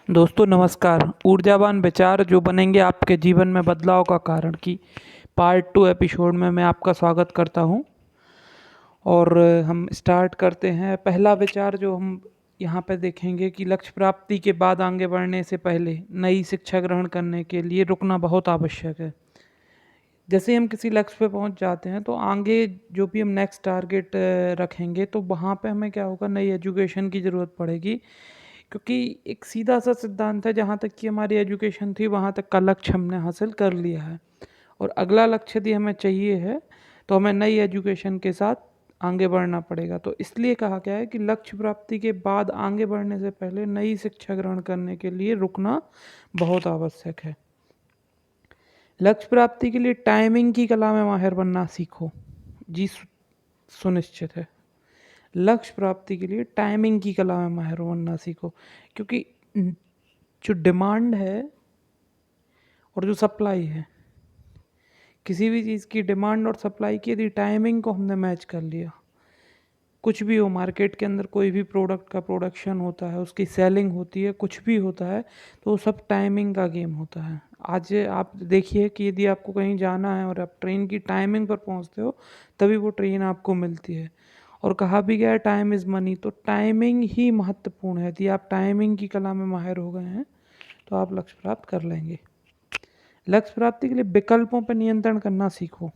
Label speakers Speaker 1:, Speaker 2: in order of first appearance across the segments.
Speaker 1: दोस्तों नमस्कार। ऊर्जावान विचार जो बनेंगे आपके जीवन में बदलाव का कारण की पार्ट 2 एपिसोड में मैं आपका स्वागत करता हूं। और हम स्टार्ट करते हैं। पहला विचार जो हम यहाँ पे देखेंगे कि लक्ष्य प्राप्ति के बाद आगे बढ़ने से पहले नई शिक्षा ग्रहण करने के लिए रुकना बहुत आवश्यक है। जैसे हम किसी लक्ष्य पे पहुंच जाते हैं तो आगे जो भी हम नेक्स्ट टारगेट रखेंगे तो वहाँ पे हमें क्या होगा, नई एजुकेशन की ज़रूरत पड़ेगी। क्योंकि एक सीधा सा सिद्धांत है, जहाँ तक कि हमारी एजुकेशन थी वहाँ तक का लक्ष्य हमने हासिल कर लिया है और अगला लक्ष्य यदि हमें चाहिए है तो हमें नई एजुकेशन के साथ आगे बढ़ना पड़ेगा। तो इसलिए कहा गया है कि लक्ष्य प्राप्ति के बाद आगे बढ़ने से पहले नई शिक्षा ग्रहण करने के लिए रुकना बहुत आवश्यक है। लक्ष्य प्राप्ति के लिए टाइमिंग की कला में माहिर बनना सीखो। जी सुनिश्चित है। लक्ष्य प्राप्ति के लिए टाइमिंग की कला में माहिर बनना सीखो, क्योंकि जो डिमांड है और जो सप्लाई है, किसी भी चीज़ की डिमांड और सप्लाई की यदि टाइमिंग को हमने मैच कर लिया, कुछ भी हो मार्केट के अंदर, कोई भी प्रोडक्ट का प्रोडक्शन होता है, उसकी सेलिंग होती है, कुछ भी होता है, तो वो सब टाइमिंग का गेम होता है। आज आप देखिए कि यदि आपको कहीं जाना है और आप ट्रेन की टाइमिंग पर पहुंचते हो तभी वो ट्रेन आपको मिलती है। और कहा भी गया है टाइम इज़ मनी, तो टाइमिंग ही महत्वपूर्ण है। यदि आप टाइमिंग की कला में माहिर हो गए हैं तो आप लक्ष्य प्राप्त कर लेंगे। लक्ष्य प्राप्ति के लिए विकल्पों पर नियंत्रण करना सीखो।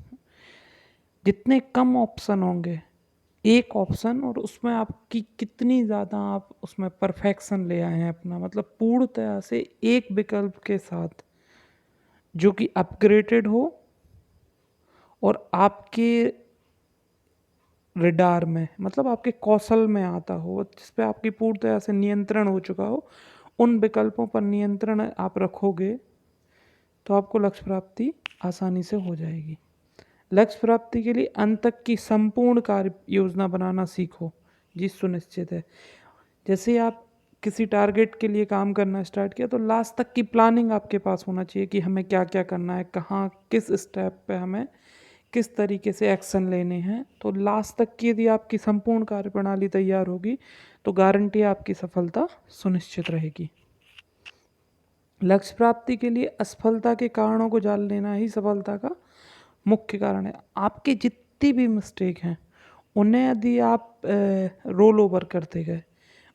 Speaker 1: जितने कम ऑप्शन होंगे, एक ऑप्शन और उसमें आपकी कितनी ज़्यादा आप उसमें परफेक्शन ले आए हैं अपना, मतलब पूर्णतया से एक विकल्प के साथ जो कि अपग्रेडेड हो और आपके रिडार में, मतलब आपके कौशल में आता हो, जिस पे आपकी पूर्ण तरह से नियंत्रण हो चुका हो, उन विकल्पों पर नियंत्रण आप रखोगे तो आपको लक्ष्य प्राप्ति आसानी से हो जाएगी। लक्ष्य प्राप्ति के लिए अंत तक की संपूर्ण कार्य योजना बनाना सीखो। जी सुनिश्चित है। जैसे आप किसी टारगेट के लिए काम करना स्टार्ट किया तो लास्ट तक की प्लानिंग आपके पास होना चाहिए कि हमें क्या क्या करना है, कहाँ किस स्टेप पे हमें किस तरीके से एक्शन लेने हैं। तो लास्ट तक की यदि आपकी संपूर्ण कार्यप्रणाली तैयार होगी तो गारंटी आपकी सफलता सुनिश्चित रहेगी। लक्ष्य प्राप्ति के लिए असफलता के कारणों को जान लेना ही सफलता का मुख्य कारण है। आपकी जितनी भी मिस्टेक हैं उन्हें यदि आप रोल ओवर करते गए,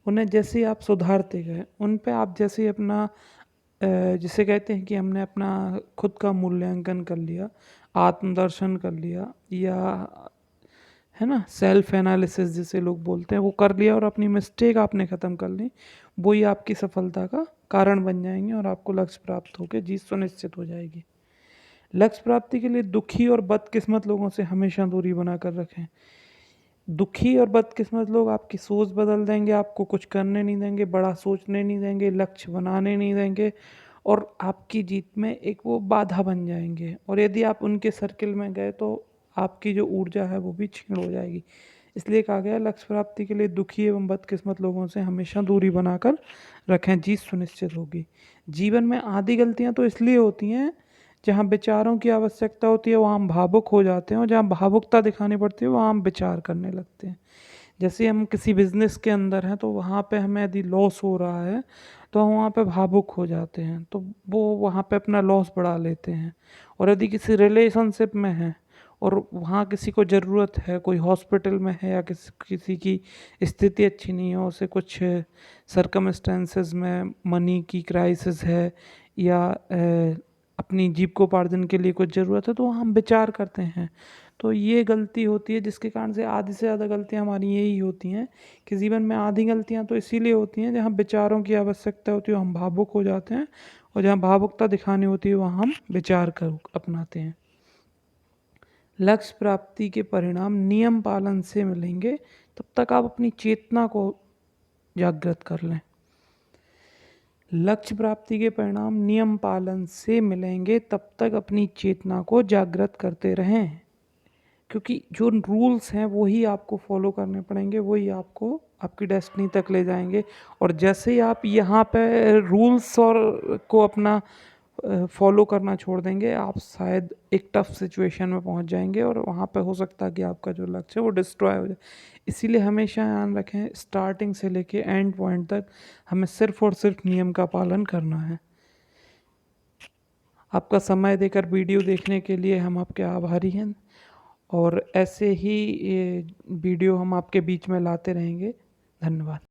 Speaker 1: उन्हें जैसे आप सुधारते गए, उन पे आप जैसे अपना जिसे कहते हैं कि हमने अपना खुद का मूल्यांकन कर लिया, आत्मदर्शन कर लिया, या है ना सेल्फ एनालिसिस जिसे लोग बोलते हैं, वो कर लिया और अपनी मिस्टेक आपने ख़त्म कर ली, वही आपकी सफलता का कारण बन जाएंगे और आपको लक्ष्य प्राप्त होकर जीत सुनिश्चित हो जाएगी। लक्ष्य प्राप्ति के लिए दुखी और बदकिस्मत लोगों से हमेशा दूरी बनाकर रखें। दुखी और बदकिस्मत लोग आपकी सोच बदल देंगे, आपको कुछ करने नहीं देंगे, बड़ा सोचने नहीं देंगे, लक्ष्य बनाने नहीं देंगे और आपकी जीत में एक वो बाधा बन जाएंगे। और यदि आप उनके सर्किल में गए तो आपकी जो ऊर्जा है वो भी क्षीण हो जाएगी। इसलिए कहा गया लक्ष्य प्राप्ति के लिए दुखी एवं बदकिस्मत लोगों से हमेशा दूरी बनाकर रखें, जीत सुनिश्चित होगी। जीवन में आधी गलतियां तो इसलिए होती हैं जहाँ विचारों की आवश्यकता होती है वहाँ हम भावुक हो जाते हैं, और जहाँ भावुकता दिखानी पड़ती है वहाँ हम विचार करने लगते हैं। जैसे हम किसी बिजनेस के अंदर हैं तो वहाँ पे हमें यदि लॉस हो रहा है तो हम वहाँ पे भावुक हो जाते हैं, तो वो वहाँ पे अपना लॉस बढ़ा लेते हैं। और यदि किसी रिलेशनशिप में है और वहाँ किसी को ज़रूरत है, कोई हॉस्पिटल में है या किसी की स्थिति अच्छी नहीं है, उसे कुछ सरकमस्टेंसेस में मनी की क्राइसिस है या अपनी जीविकोपार्जन के लिए कुछ ज़रूरत है, तो हम विचार करते हैं। तो ये गलती होती है जिसके कारण से आधी से ज़्यादा गलतियाँ हमारी यही होती हैं कि जीवन में आधी गलतियाँ तो इसीलिए होती हैं जहाँ विचारों की आवश्यकता होती है हम भावुक हो जाते हैं, और जहाँ भावुकता दिखानी होती है वहाँ हम विचार कर अपनाते हैं। लक्ष्य प्राप्ति के परिणाम नियम पालन से मिलेंगे, तब तक आप अपनी चेतना को जागृत कर लें। लक्ष्य प्राप्ति के परिणाम नियम पालन से मिलेंगे, तब तक अपनी चेतना को जागृत करते रहें, क्योंकि जो रूल्स हैं वही आपको फॉलो करने पड़ेंगे, वही आपको आपकी डेस्टिनी तक ले जाएंगे। और जैसे ही आप यहाँ पे रूल्स और को अपना फॉलो करना छोड़ देंगे, आप शायद एक टफ सिचुएशन में पहुंच जाएंगे और वहां पे हो सकता है कि आपका जो लक्ष्य है वो डिस्ट्रॉय हो जाए। इसीलिए हमेशा ध्यान रखें, स्टार्टिंग से लेके एंड पॉइंट तक हमें सिर्फ और सिर्फ नियम का पालन करना है। आपका समय देकर वीडियो देखने के लिए हम आपके आभारी हैं, और ऐसे ही ये वीडियो हम आपके बीच में लाते रहेंगे। धन्यवाद।